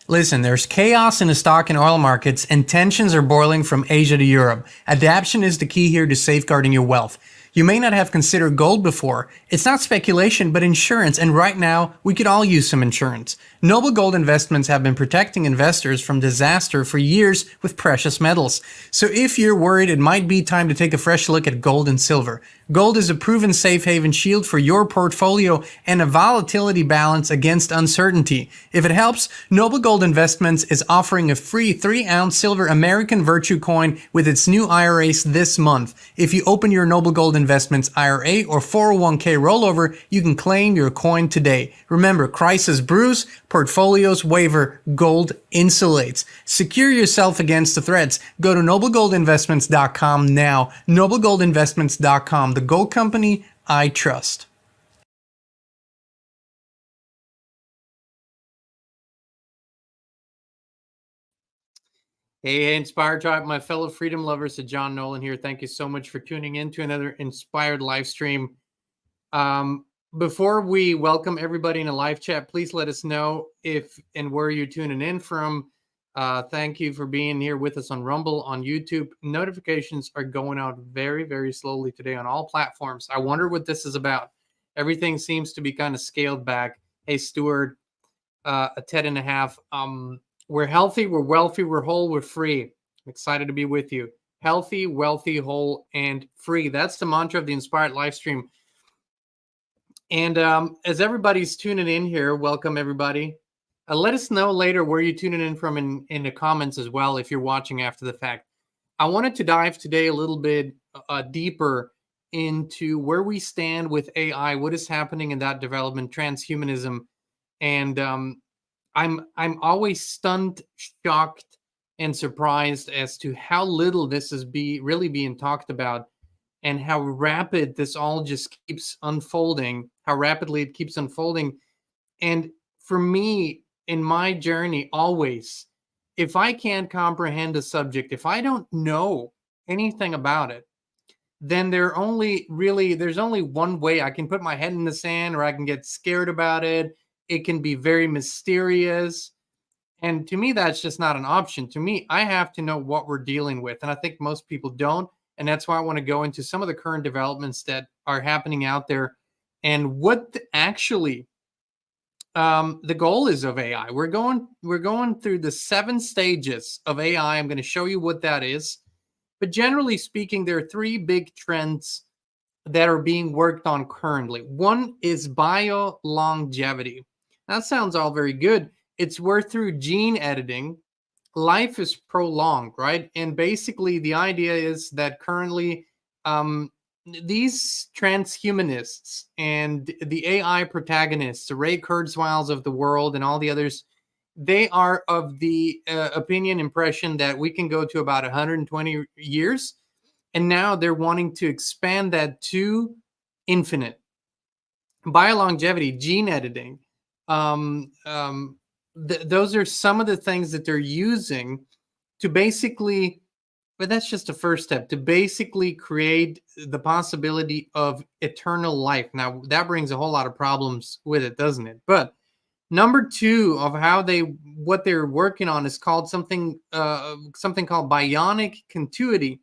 Listen, there's chaos in the stock and oil markets, and tensions are boiling from Asia to Europe. Adaptation is the key here to safeguarding your wealth. You may not have considered gold before. It's not speculation, but insurance, and right now, we could all use some insurance. Noble Gold Investments have been protecting investors from disaster for years with precious metals. So if you're worried, it might be time to take a fresh look at gold and silver. Gold is a proven safe haven shield for your portfolio and a volatility balance against uncertainty. If it helps, Noble Gold Investments is offering a free 3-ounce silver American Virtue coin with its new IRAs this month. If you open your Noble Gold Investments IRA or 401k rollover, you can claim your coin today. Remember, crisis brews, portfolios waver, gold insulates. Secure yourself against the threats. Go to noblegoldinvestments.com now. noblegoldinvestments.com, the gold company I trust. Hey, Inspired Tribe, my fellow freedom lovers, John Nolan here. Thank you so much for tuning in to another inspired live stream. Before we welcome everybody in a live chat, please let us know if and where you're tuning in from. Thank you for being here with us on Rumble, on YouTube. Notifications are going out very, very slowly today on all platforms. I wonder what this is about. Everything seems to be kind of scaled back. Hey, Stuart, a TED and a half. We're healthy, we're wealthy, we're whole, we're free. I'm excited to be with you. Healthy, wealthy, whole, and free. That's the mantra of the Inspired live stream. And as everybody's tuning in here, welcome everybody. Let us know later where you're tuning in from in the comments as well if you're watching after the fact. I wanted to dive today a little bit deeper into where we stand with AI, what is happening in that development, transhumanism, and I'm always stunned, shocked, and surprised as to how little this is really being talked about, and how rapid this all just keeps unfolding, how rapidly it keeps unfolding. And for me, in my journey, always, if I can't comprehend a subject, if I don't know anything about it, then there's only one way. I can put my head in the sand, or I can get scared about it. It can be very mysterious. And to me, that's just not an option. To me, I have to know what we're dealing with. And I think most people don't. And that's why I want to go into some of the current developments that are happening out there and what actually the goal is of AI. We're going through the 7 stages of AI. I'm going to show you what that is. But generally speaking, there are 3 big trends that are being worked on currently. One is bio longevity. That sounds all very good. It's where through gene editing, life is prolonged, right? And basically, the idea is that currently, these transhumanists and the AI protagonists, the Ray Kurzweils of the world and all the others, they are of the impression that we can go to about 120 years. And now they're wanting to expand that to infinite. Biolongevity, gene editing, those are some of the things that they're using to basically, but that's just a first step, to basically create the possibility of eternal life. Now, that brings a whole lot of problems with it, doesn't it? But number 2 of what they're working on is called something called bionic continuity.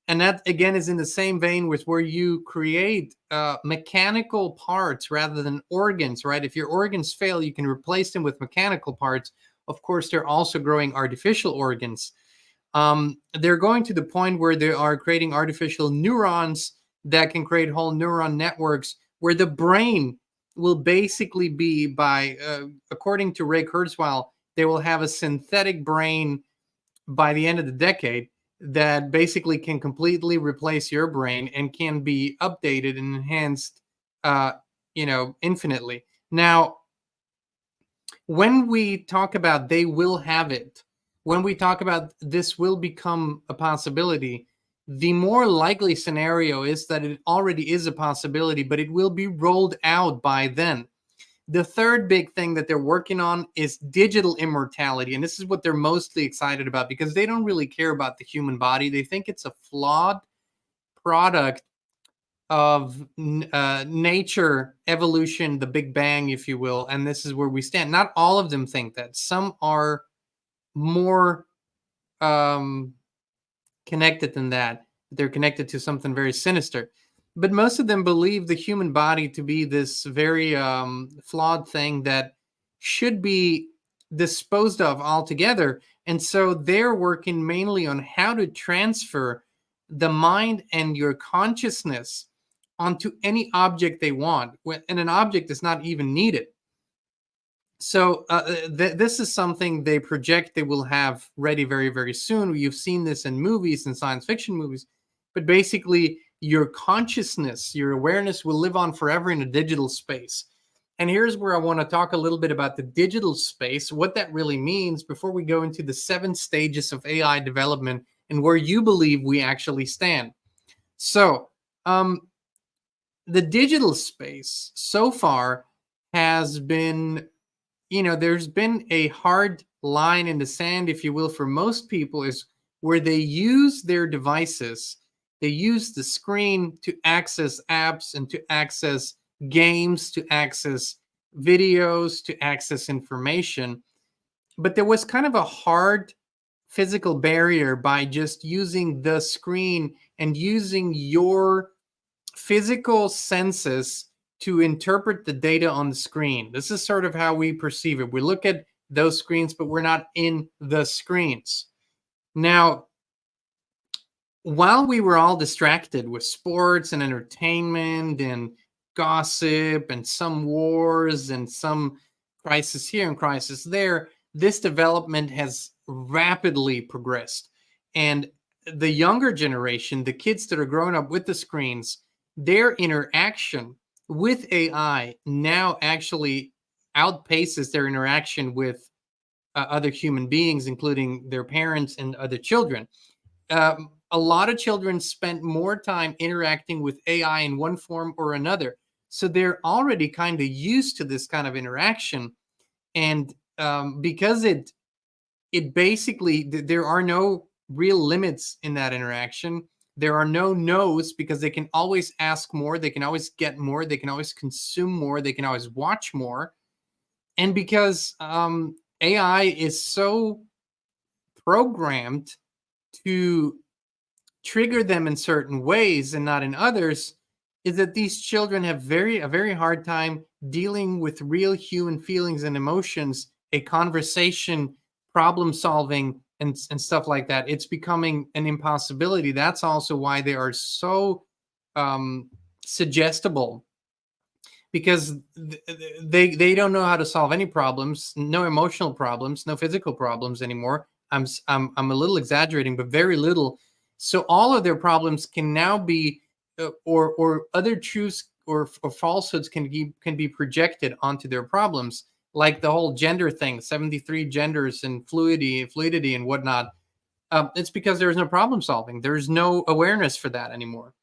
And that, again, is in the same vein with where you create mechanical parts rather than organs, right? If your organs fail, you can replace them with mechanical parts. Of course, they're also growing artificial organs. They're going to the point where they are creating artificial neurons that can create whole neuron networks where the brain will basically be according to Ray Kurzweil, they will have a synthetic brain by the end of the decade that basically can completely replace your brain and can be updated and enhanced, infinitely. Now, when we talk about they will have it, when we talk about this will become a possibility, the more likely scenario is that it already is a possibility, but it will be rolled out by then. The third big thing that they're working on is digital immortality. And this is what they're mostly excited about because they don't really care about the human body. They think it's a flawed product of nature, evolution, the Big Bang, if you will, and this is where we stand. Not all of them think that. Some are more um, connected than that. They're connected to something very sinister. But most of them believe the human body to be this very flawed thing that should be disposed of altogether. And so they're working mainly on how to transfer the mind and your consciousness onto any object they want. And an object is not even needed. So this is something they project they will have ready very, very soon. You've seen this in movies and science fiction movies, but basically your consciousness, your awareness will live on forever in a digital space. And here's where I want to talk a little bit about the digital space, what that really means before we go into the 7 stages of AI development and where you believe we actually stand. So the digital space so far has been, there's been a hard line in the sand, if you will, for most people, is where they use their devices. They use the screen to access apps and to access games, to access videos, to access information. But there was kind of a hard physical barrier by just using the screen and using your physical senses to interpret the data on the screen. This is sort of how we perceive it. We look at those screens, but we're not in the screens. Now, while we were all distracted with sports and entertainment and gossip and some wars and some crisis here and crisis there, this development has rapidly progressed. And the younger generation, the kids that are growing up with the screens, their interaction with AI now actually outpaces their interaction with other human beings, including their parents and other children. A lot of children spent more time interacting with AI in one form or another. So they're already kind of used to this kind of interaction. And because it basically, there are no real limits in that interaction. There are no no's because they can always ask more. They can always get more. They can always consume more. They can always watch more. And because AI is so programmed to trigger them in certain ways and not in others, is that these children have a very hard time dealing with real human feelings and emotions, a conversation, problem solving, and stuff like that. It's becoming an impossibility. That's also why they are so suggestible, because they don't know how to solve any problems, no emotional problems, no physical problems anymore. I'm a little exaggerating, but very little. So all of their problems can now be, or other truths or falsehoods can be projected onto their problems, like the whole gender thing, 73 genders and fluidity and whatnot. It's because there's no problem solving. There's no awareness for that anymore.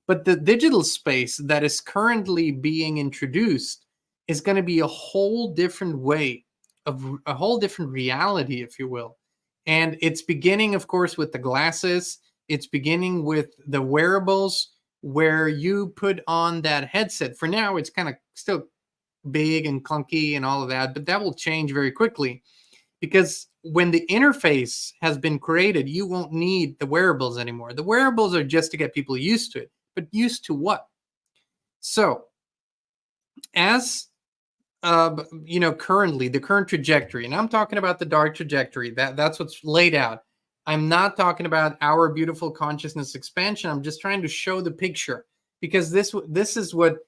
But the digital space that is currently being introduced is going to be a whole different way, of a whole different reality, if you will. And it's beginning, of course, with the glasses. It's beginning with the wearables, where you put on that headset. For now, it's kind of still big and clunky and all of that, but that will change very quickly, because when the interface has been created, you won't need the wearables anymore. The wearables are just to get people used to it, but used to what? So as currently, the current trajectory, and I'm talking about the dark trajectory, that's what's laid out. I'm not talking about our beautiful consciousness expansion. I'm just trying to show the picture, because this is what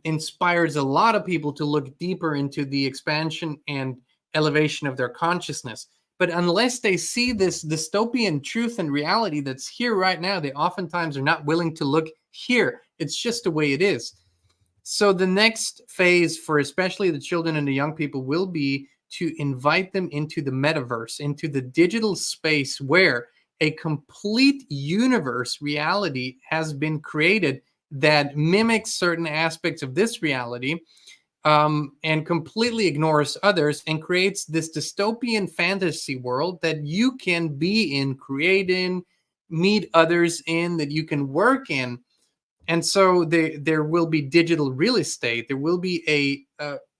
inspires a lot of people to look deeper into the expansion and elevation of their consciousness. But unless they see this dystopian truth and reality that's here right now, they oftentimes are not willing to look here. It's just the way it is. So the next phase for especially the children and the young people will be to invite them into the metaverse, into the digital space where a complete universe reality has been created that mimics certain aspects of this reality, and completely ignores others, and creates this dystopian fantasy world that you can be in, create in, meet others in, that you can work in. And so there will be digital real estate. There will be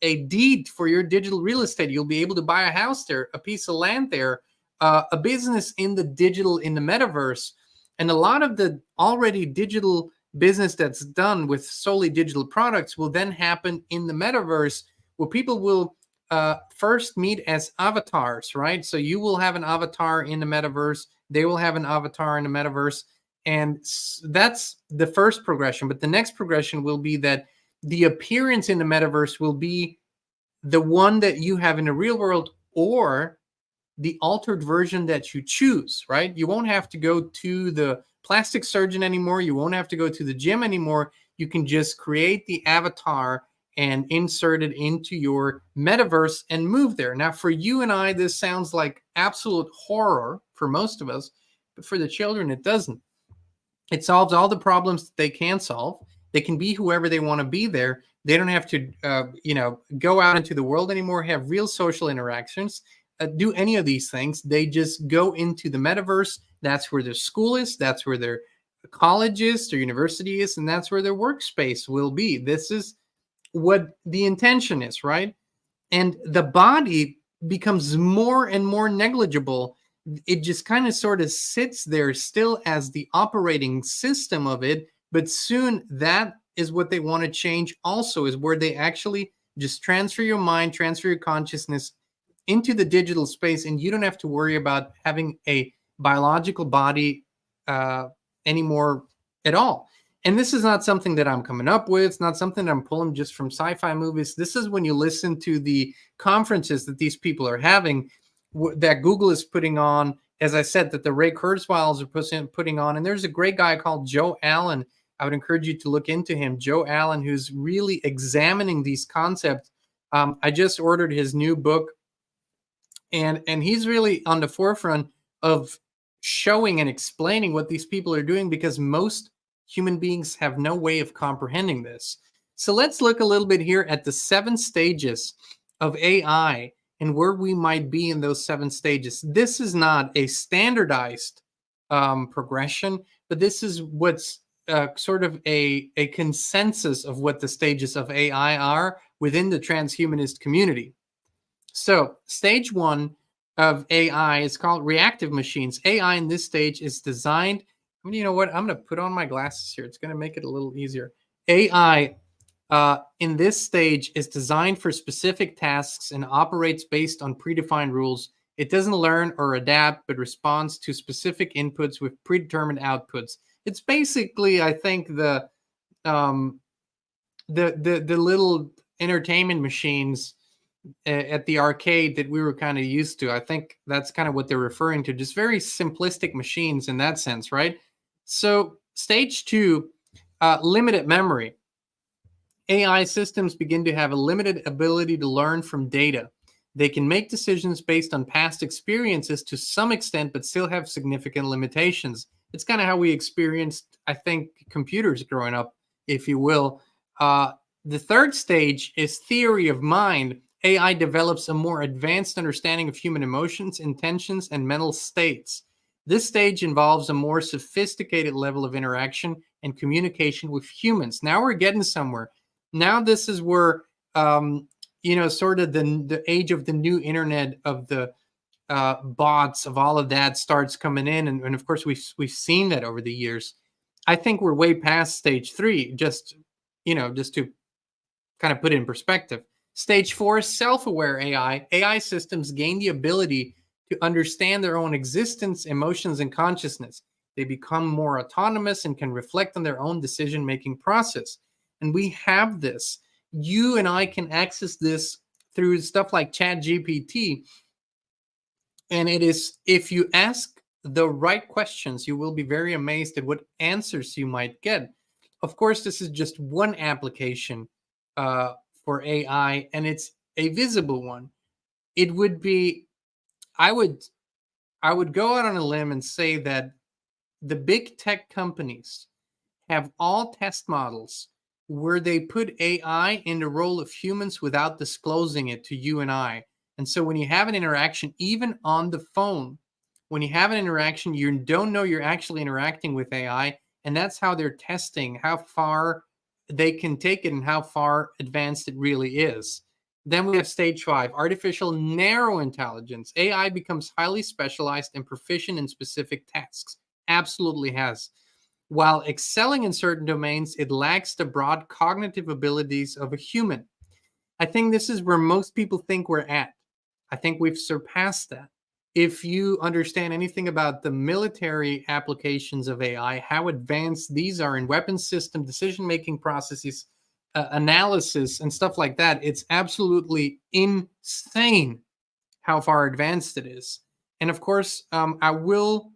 a deed for your digital real estate. You'll be able to buy a house there, a piece of land there, a business in the metaverse. And a lot of the already digital business that's done with solely digital products will then happen in the metaverse, where people will first meet as avatars, right? So you will have an avatar in the metaverse. They will have an avatar in the metaverse. And that's the first progression. But the next progression will be that the appearance in the metaverse will be the one that you have in the real world, or the altered version that you choose, right? You won't have to go to the plastic surgeon anymore. You won't have to go to the gym anymore. You can just create the avatar and insert it into your metaverse and move there. Now, for you and I, this sounds like absolute horror for most of us, but for the children, it doesn't. It solves all the problems that they can solve. They can be whoever they want to be there. They don't have to, go out into the world anymore, have real social interactions, do any of these things. They just go into the metaverse. That's where their school is. That's where their college is, their university is, and that's where their workspace will be. This is what the intention is, right? And the body becomes more and more negligible. It just kind of sort of sits there still as the operating system of it, but soon that is what they want to change also, is where they actually just transfer your mind, transfer your consciousness into the digital space, and you don't have to worry about having a biological body anymore at all. And this is not something that I'm coming up with. It's not something that I'm pulling just from sci-fi movies. This is when you listen to the conferences that these people are having, that Google is putting on, as I said, that the Ray Kurzweils are putting on. And there's a great guy called Joe Allen. I would encourage you to look into him. Joe Allen, who's really examining these concepts. I just ordered his new book, and he's really on the forefront of showing and explaining what these people are doing, because most human beings have no way of comprehending this. So let's look a little bit here at the 7 stages of AI and where we might be in those 7 stages. This is not a standardized progression, but this is what's sort of a consensus of what the stages of AI are within the transhumanist community. So stage 1 of AI is called reactive machines. AI in this stage is designed, you know what? I'm going to put on my glasses here. It's going to make it a little easier. AI in this stage is designed for specific tasks and operates based on predefined rules. It doesn't learn or adapt, but responds to specific inputs with predetermined outputs. It's basically, I think, the little entertainment machines at the arcade that we were kind of used to. I think that's kind of what they're referring to. Just very simplistic machines in that sense, right? So stage 2, limited memory. AI systems begin to have a limited ability to learn from data. They can make decisions based on past experiences to some extent, but still have significant limitations. It's kind of how we experienced, I think, computers growing up, if you will. The third stage is theory of mind. AI develops a more advanced understanding of human emotions, intentions, and mental states. This stage involves a more sophisticated level of interaction and communication with humans. Now we're getting somewhere. Now this is where, sort of the age of the new internet, of the bots, of all of that starts coming in. And of course, we've seen that over the years. I think we're way past stage 3, just to kind of put it in perspective. Stage 4 is self-aware AI. AI systems gain the ability to understand their own existence, emotions, and consciousness. They become more autonomous and can reflect on their own decision-making process. And we have this. You and I can access this through stuff like ChatGPT. And it is, if you ask the right questions, you will be very amazed at what answers you might get. Of course, this is just one application for AI, and it's a visible one. It would be, I would go out on a limb and say that the big tech companies have all test models where they put AI in the role of humans without disclosing it to you and I. And so when you have an interaction, even on the phone, when you have an interaction, you don't know you're actually interacting with AI. And that's how they're testing how far they can take it and how far advanced it really is. Then we have stage 5, artificial narrow intelligence. AI becomes highly specialized and proficient in specific tasks. Absolutely has. While excelling in certain domains, it lacks the broad cognitive abilities of a human. I think this is where most people think we're at. I think we've surpassed that. If you understand anything about the military applications of AI, how advanced these are in weapons system, decision making processes, analysis, and stuff like that, it's absolutely insane how far advanced it is. And of course, I will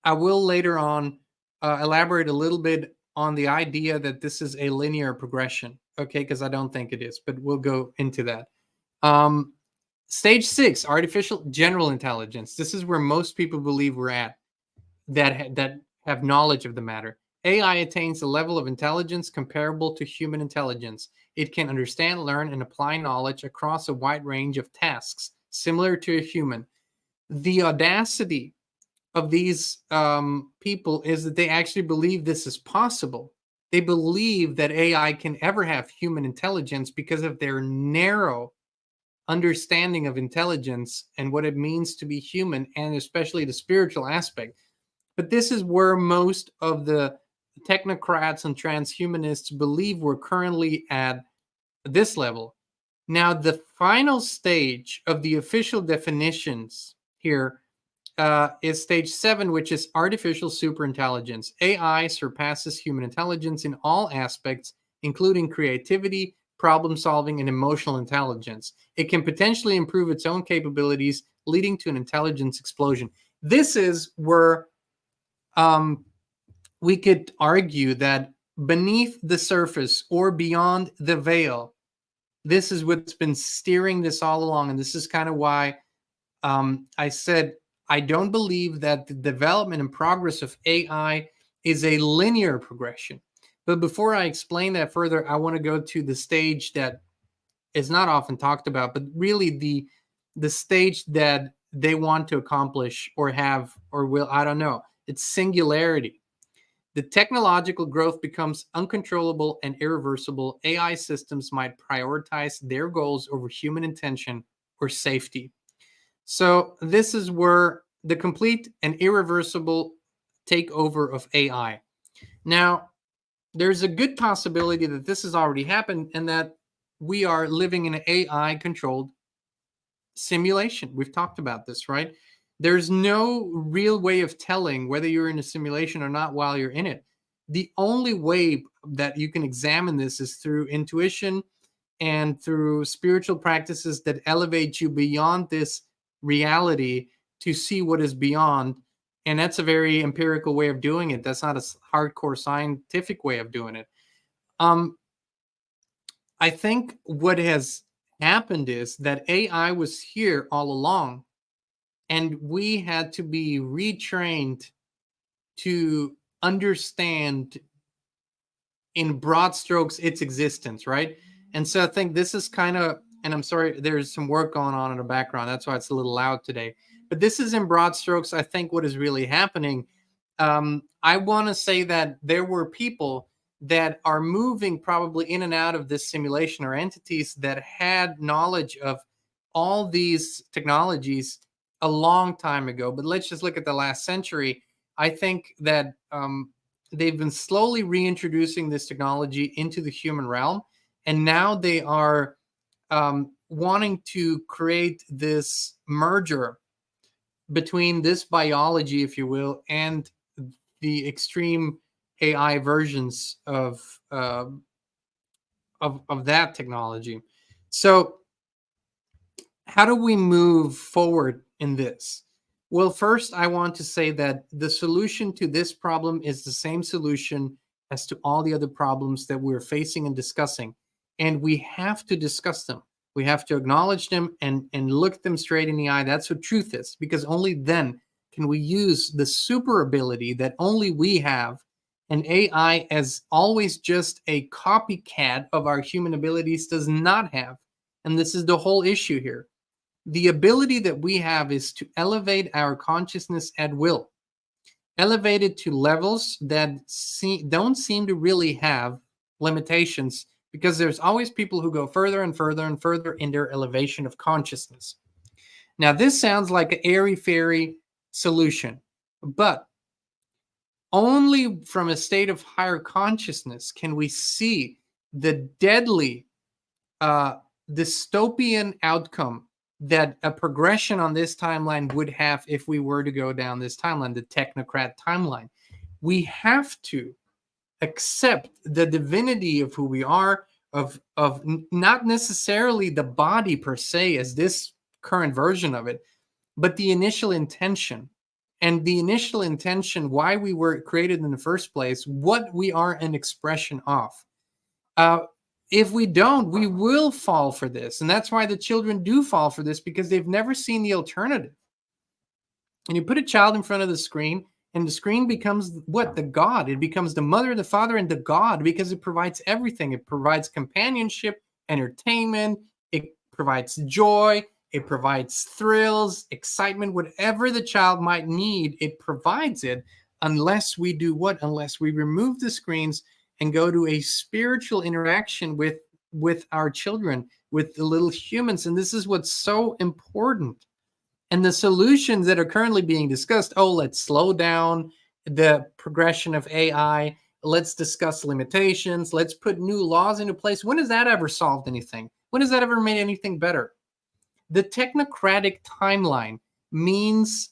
later on elaborate a little bit on the idea that this is a linear progression, okay? Because I don't think it is, but we'll go into that. Um, Stage 6, artificial general intelligence. This is where most people believe we're at, that have knowledge of the matter. AI attains a level of intelligence comparable to human intelligence. It can understand, learn, and apply knowledge across a wide range of tasks, similar to a human. The audacity of these people is that they actually believe this is possible. They believe that AI can ever have human intelligence because of their narrow understanding of intelligence and what it means to be human, and especially the spiritual aspect. But this is where most of the technocrats and transhumanists believe we're currently at this level. Now, the final stage of the official definitions here is stage 7, which is artificial superintelligence. AI surpasses human intelligence in all aspects, including creativity, problem solving, and emotional intelligence. It can potentially improve its own capabilities, leading to an intelligence explosion. This is where we could argue that beneath the surface or beyond the veil, this is what's been steering this all along. And this is kind of why I said I don't believe that the development and progress of AI is a linear progression. But before I explain that further, I want to go to the stage that is not often talked about, but really the stage that they want to accomplish or have or will, I don't know. It's singularity. The technological growth becomes uncontrollable and irreversible. AI systems might prioritize their goals over human intention or safety. So this is where the complete and irreversible takeover of AI. Now, there's a good possibility that this has already happened and that we are living in an AI-controlled simulation. We've talked about this, right? There's no real way of telling whether you're in a simulation or not while you're in it. The only way that you can examine this is through intuition and through spiritual practices that elevate you beyond this reality to see what is beyond. And that's a very empirical way of doing it. That's not a hardcore scientific way of doing it. I think what has happened is that AI was here all along, and we had to be retrained to understand in broad strokes its existence, right? And so I think this is kind of, and I'm sorry, there's some work going on in the background. That's why it's a little loud today. But this is in broad strokes, I think, what is really happening. I want to say that there were people that are moving probably in and out of this simulation, or entities that had knowledge of all these technologies a long time ago. But let's just look at the last century. I think that they've been slowly reintroducing this technology into the human realm. And now they are wanting to create this merger between this biology, if you will, and the extreme AI versions of that technology. So, how do we move forward in this? Well, first, I want to say that the solution to this problem is the same solution as to all the other problems that we're facing and discussing. And we have to discuss them. We have to acknowledge them and look them straight in the eye. That's what truth is, because only then can we use the super ability that only we have, and AI, as always just a copycat of our human abilities, does not have. And this is the whole issue here. The ability that we have is to elevate our consciousness at will. elevated to levels that don't seem to really have limitations, because there's always people who go further and further and further in their elevation of consciousness. Now, this sounds like an airy-fairy solution, but only from a state of higher consciousness can we see the deadly dystopian outcome that a progression on this timeline would have if we were to go down this timeline, the technocrat timeline. We have to accept the divinity of who we are, of not necessarily the body per se as this current version of it, but the initial intention. And the initial intention, why we were created in the first place, what we are an expression of. If we don't, we will fall for this. And that's why the children do fall for this, because they've never seen the alternative. And you put a child in front of the screen, and the screen becomes what? The God. It becomes the mother, the father, and the God, because it provides everything. It provides companionship, entertainment, it provides joy, it provides thrills, excitement, whatever the child might need, it provides it, unless we do what? Unless we remove the screens and go to a spiritual interaction with our children, with the little humans. And this is what's so important. And the solutions that are currently being discussed, let's slow down the progression of AI. Let's discuss limitations. Let's put new laws into place. When has that ever solved anything? When has that ever made anything better? The technocratic timeline means,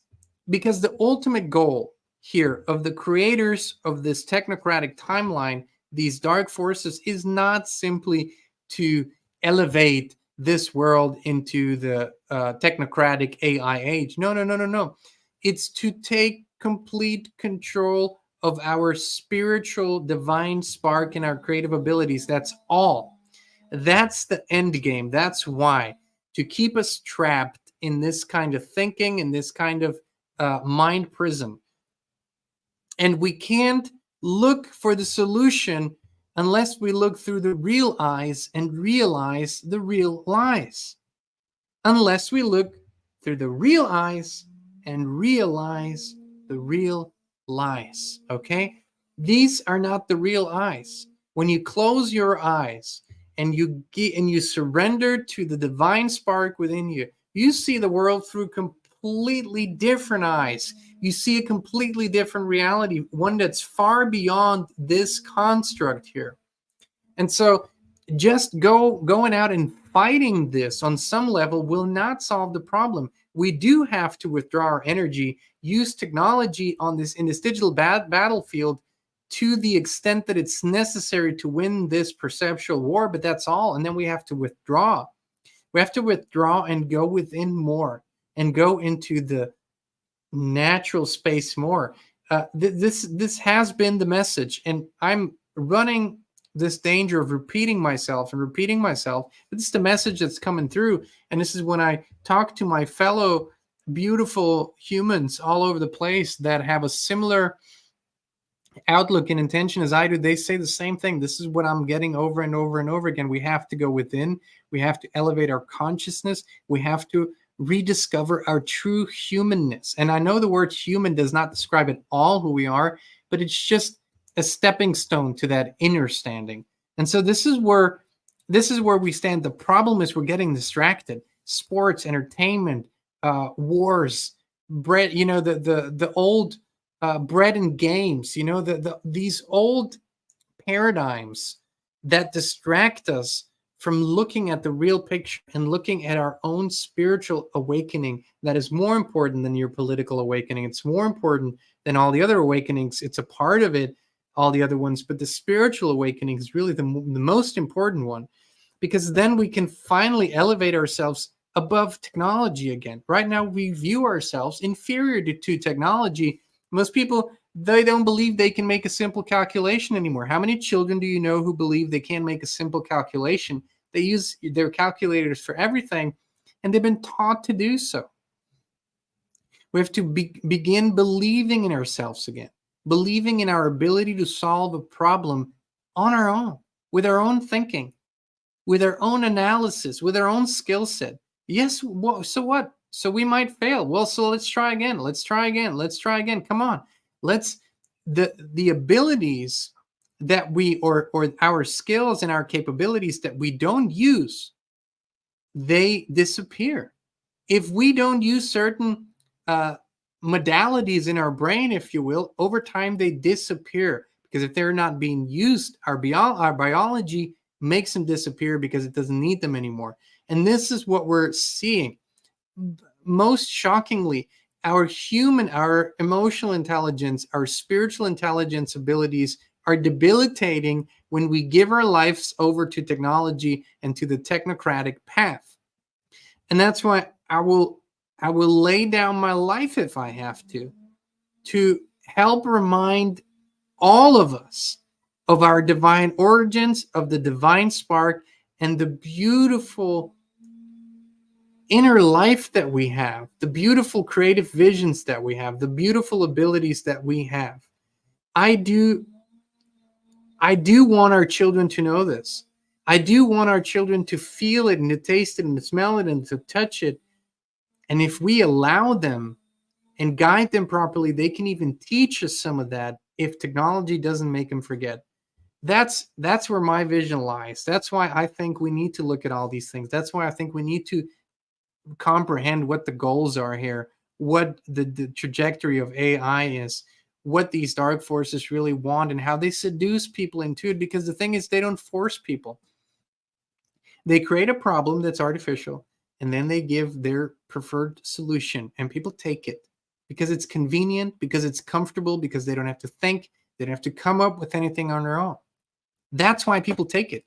because the ultimate goal here of the creators of this technocratic timeline, these dark forces, is not simply to elevate this world into the technocratic AI age. No. It's to take complete control of our spiritual divine spark and our creative abilities. That's all. That's the end game. That's why. To keep us trapped in this kind of thinking, in this kind of mind prison. And we can't look for the solution unless we look through the real eyes and realize the real lies. Unless we look through the real eyes and realize the real lies. Okay? These are not the real eyes. When you close your eyes and you surrender to the divine spark within you, you see the world through completely different eyes. You see a completely different reality, one that's far beyond this construct here. And so just going out and fighting this on some level will not solve the problem. We do have to withdraw our energy, use technology on this in this digital battlefield to the extent that it's necessary to win this perceptual war, but that's all. And then we have to withdraw. We have to withdraw and go within more and go into the natural space more. This has been the message, and I'm running this danger of repeating myself, but this is the message that's coming through. And this is when I talk to my fellow beautiful humans all over the place that have a similar outlook and intention as I do. They say the same thing. This is what I'm getting over and over and over again. We have to go within. We have to elevate our consciousness. We have to rediscover our true humanness. And I know the word human does not describe at all who we are, but it's just a stepping stone to that inner standing. And so this is where we stand. The problem is we're getting distracted. Sports, entertainment, wars, bread, the old bread and games, these old paradigms that distract us from looking at the real picture and looking at our own spiritual awakening. That is more important than your political awakening. It's more important than all the other awakenings. It's a part of it, all the other ones, but the spiritual awakening is really the most important one, because then we can finally elevate ourselves above technology again. Right now, we view ourselves inferior to technology. Most people, they don't believe they can make a simple calculation anymore. How many children do you know who believe they can't make a simple calculation? They use their calculators for everything, and they've been taught to do so. We have to begin believing in ourselves again, believing in our ability to solve a problem on our own, with our own thinking, with our own analysis, with our own skill set. Yes, so what? So we might fail. Well, so let's try again. Let's try again. Come on. Let's the abilities that we or our skills and our capabilities that we don't use, they disappear. If we don't use certain uh, modalities in our brain, if you will, over time they disappear, because if they're not being used, our biology makes them disappear because it doesn't need them anymore. And this is what we're seeing. Most shockingly, our emotional intelligence, our spiritual intelligence abilities are debilitating when we give our lives over to technology and to the technocratic path. And that's why I will lay down my life if I have to help remind all of us of our divine origins, of the divine spark, and the beautiful inner life that we have, the beautiful creative visions that we have, the beautiful abilities that we have. I do want our children to know this. I do want our children to feel it and to taste it and to smell it and to touch it. And if we allow them and guide them properly, they can even teach us some of that if technology doesn't make them forget. That's where my vision lies. That's why I think we need to look at all these things. That's why I think we need to comprehend what the goals are here, what the trajectory of AI is, what these dark forces really want, and how they seduce people into it. Because the thing is, they don't force people. They create a problem that's artificial, and then they give their preferred solution, and people take it because it's convenient, because it's comfortable, because they don't have to think, they don't have to come up with anything on their own. That's why people take it.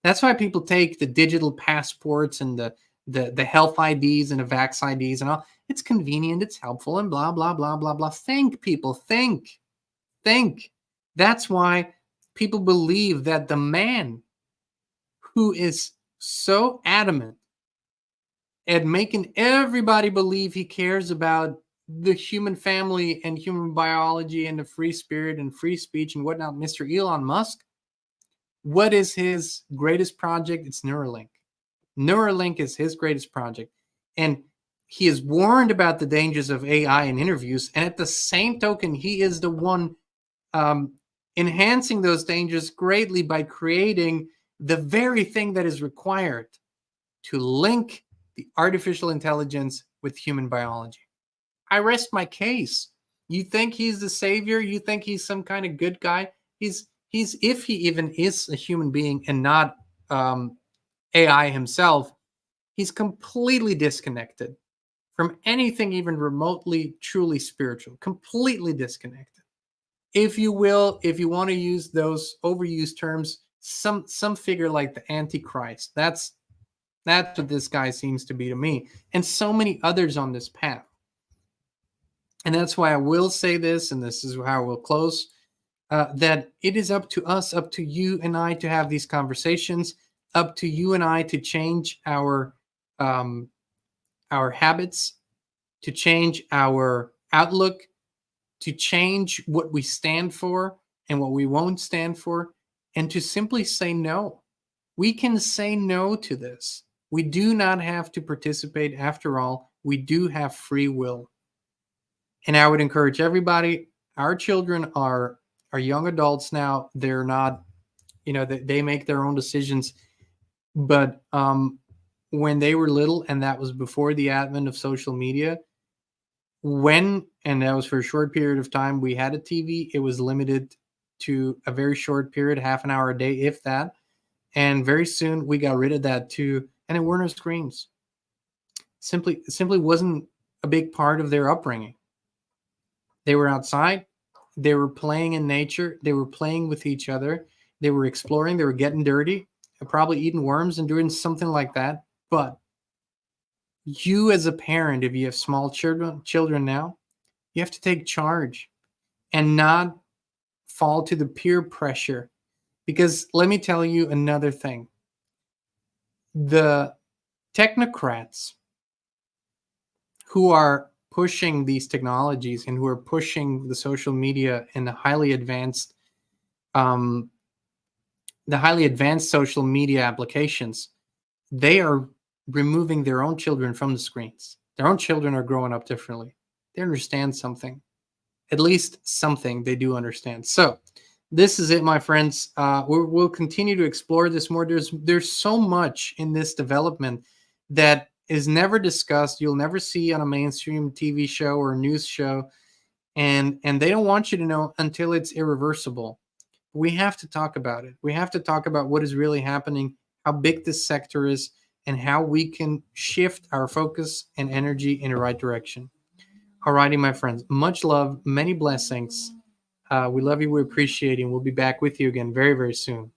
That's why people take the digital passports and the health IDs and the vax IDs and all. It's convenient, it's helpful, and blah blah blah blah blah. Think, people, think. That's why people believe that the man who is so adamant at making everybody believe he cares about the human family and human biology and the free spirit and free speech and whatnot, Mr. Elon Musk, what is his greatest project? It's Neuralink. Neuralink is his greatest project. And he is warned about the dangers of AI in interviews. And at the same token, he is the one enhancing those dangers greatly by creating the very thing that is required to link the artificial intelligence with human biology. I rest my case. You think he's the savior? You think he's some kind of good guy? He's if he even is a human being and not AI himself, he's completely disconnected from anything even remotely truly spiritual. Completely disconnected. If you will, if you want to use those overused terms, some figure like the Antichrist. That's what this guy seems to be to me, and so many others on this path. And that's why I will say this, and this is how we'll close, that it is up to us, up to you and I to have these conversations, up to you and I to change our habits, to change our outlook, to change what we stand for and what we won't stand for, and to simply say no. We can say no to this. We do not have to participate. After all, we do have free will. And I would encourage everybody, our children are young adults now. They're not, they make their own decisions. But when they were little, and that was before the advent of social media, and that was for a short period of time, we had a TV. It was limited to a very short period, half an hour a day, if that. And very soon we got rid of that too. And it weren't screens. Simply wasn't a big part of their upbringing. They were outside. They were playing in nature. They were playing with each other. They were exploring. They were getting dirty, probably eating worms and doing something like that. But you as a parent, if you have small children now, you have to take charge and not fall to the peer pressure. Because let me tell you another thing. The technocrats who are pushing these technologies and who are pushing the social media and the highly advanced social media applications, they are removing their own children from the screens. Their own children are growing up differently. They understand something. at least something they do understand. So this is it, my friends. We'll continue to explore this more. There's so much in this development that is never discussed. You'll never see on a mainstream TV show or news show, and they don't want you to know until it's irreversible. We have to talk about it. We have to talk about what is really happening, how big this sector is, and how we can shift our focus and energy in the right direction. Alrighty, my friends. Much love, many blessings. We love you. We appreciate you. We'll be back with you again very, very soon.